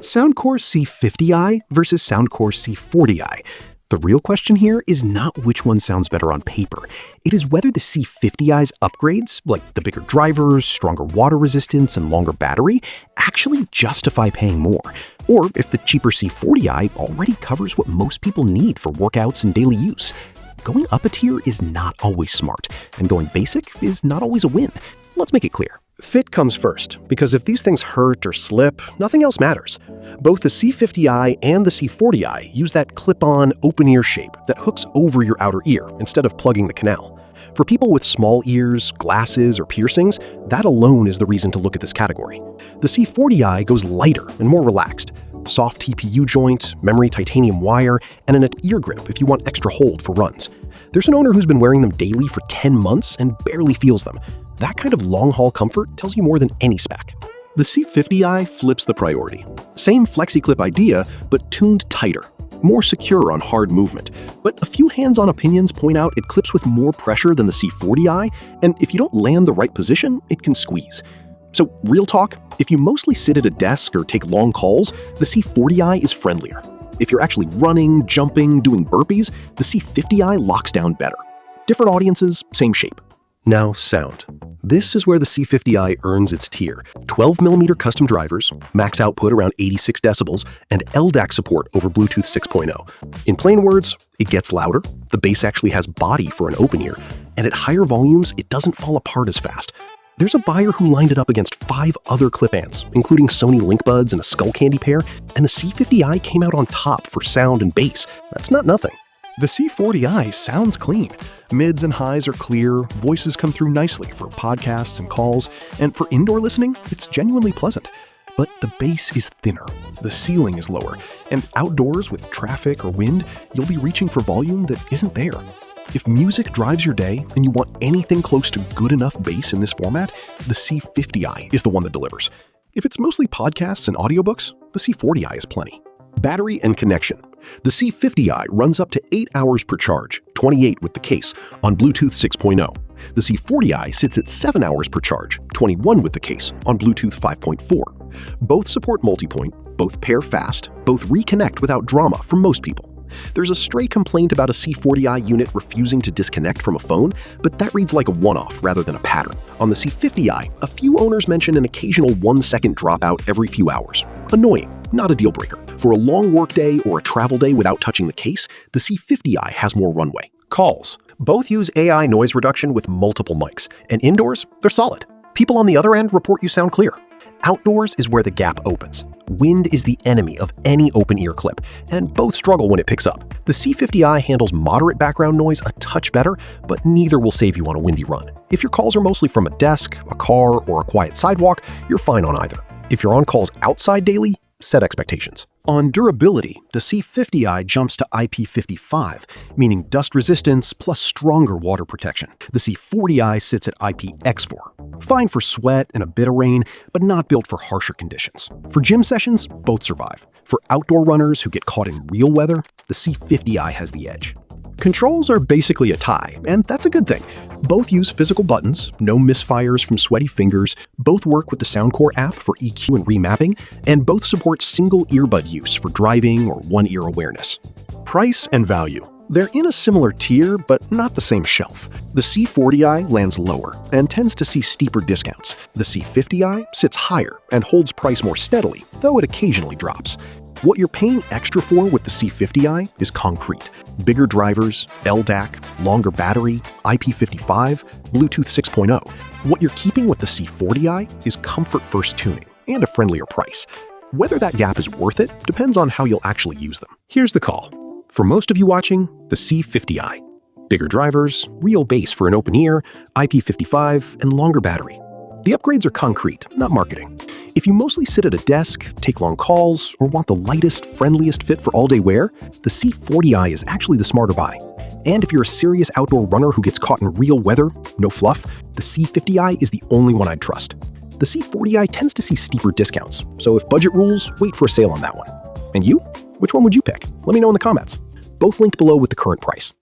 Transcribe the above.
Soundcore C50i versus Soundcore C40i. The real question here is not which one sounds better on paper. It is whether the C50i's upgrades, like the bigger drivers, stronger water resistance, and longer battery, actually justify paying more, or if the cheaper C40i already covers what most people need for workouts and daily use. Going up a tier is not always smart, and going basic is not always a win. Let's make it clear. Fit comes first, because if these things hurt or slip, nothing else matters. Both the C50i and the C40i use that clip-on, open-ear shape that hooks over your outer ear instead of plugging the canal. For people with small ears, glasses, or piercings, that alone is the reason to look at this category. The C40i goes lighter and more relaxed. Soft TPU joint, memory titanium wire, and an ear grip if you want extra hold for runs. There's an owner who's been wearing them daily for 10 months and barely feels them. That kind of long-haul comfort tells you more than any spec. The C50i flips the priority. Same FlexiClip idea, but tuned tighter. More secure on hard movement. But a few hands-on opinions point out it clips with more pressure than the C40i, and if you don't land the right position, it can squeeze. So, real talk, if you mostly sit at a desk or take long calls, the C40i is friendlier. If you're actually running, jumping, doing burpees, the C50i locks down better. Different audiences, same shape. Now, sound. This is where the C50i earns its tier. 12mm custom drivers, max output around 86 decibels, and LDAC support over Bluetooth 6.0. In plain words, it gets louder, the bass actually has body for an open ear, and at higher volumes, it doesn't fall apart as fast. There's a buyer who lined it up against 5 other clip amps, including Sony Linkbuds and a Skullcandy pair, and the C50i came out on top for sound and bass. That's not nothing. The C40i sounds clean. Mids and highs are clear, voices come through nicely for podcasts and calls, and for indoor listening, it's genuinely pleasant. But the bass is thinner, the ceiling is lower, and outdoors with traffic or wind, you'll be reaching for volume that isn't there. If music drives your day and you want anything close to good enough bass in this format, the C50i is the one that delivers. If it's mostly podcasts and audiobooks, the C40i is plenty. Battery and connection. The C50i runs up to 8 hours per charge, 28 with the case, on Bluetooth 6.0. The C40i sits at 7 hours per charge, 21 with the case, on Bluetooth 5.4. Both support multipoint, both pair fast, both reconnect without drama for most people. There's a stray complaint about a C40i unit refusing to disconnect from a phone, but that reads like a one-off rather than a pattern. On the C50i, a few owners mention an occasional 1-second dropout every few hours. Annoying, not a deal breaker. For a long workday or a travel day without touching the case, the C50i has more runway. Calls. Both use AI noise reduction with multiple mics, and indoors, they're solid. People on the other end report you sound clear. Outdoors is where the gap opens. Wind is the enemy of any open-ear clip, and both struggle when it picks up. The C50i handles moderate background noise a touch better, but neither will save you on a windy run. If your calls are mostly from a desk, a car, or a quiet sidewalk, you're fine on either. If you're on calls outside daily, set expectations. On durability, the C50i jumps to IP55, meaning dust resistance plus stronger water protection. The C40i sits at IPX4. Fine for sweat and a bit of rain, but not built for harsher conditions. For gym sessions, both survive. For outdoor runners who get caught in real weather, the C50i has the edge. Controls are basically a tie, and that's a good thing. Both use physical buttons, no misfires from sweaty fingers, both work with the Soundcore app for EQ and remapping, and both support single earbud use for driving or one-ear awareness. Price and value. They're in a similar tier, but not the same shelf. The C40i lands lower and tends to see steeper discounts. The C50i sits higher and holds price more steadily, though it occasionally drops. What you're paying extra for with the C50i is concrete. Bigger drivers, LDAC, longer battery, IP55, Bluetooth 6.0. What you're keeping with the C40i is comfort-first tuning and a friendlier price. Whether that gap is worth it depends on how you'll actually use them. Here's the call. For most of you watching, the C50i. Bigger drivers, real bass for an open ear, IP55, and longer battery. The upgrades are concrete, not marketing. If you mostly sit at a desk, take long calls, or want the lightest, friendliest fit for all-day wear, the C40i is actually the smarter buy. And if you're a serious outdoor runner who gets caught in real weather, no fluff, the C50i is the only one I'd trust. The C40i tends to see steeper discounts, so if budget rules, wait for a sale on that one. And you? Which one would you pick? Let me know in the comments. Both linked below with the current price.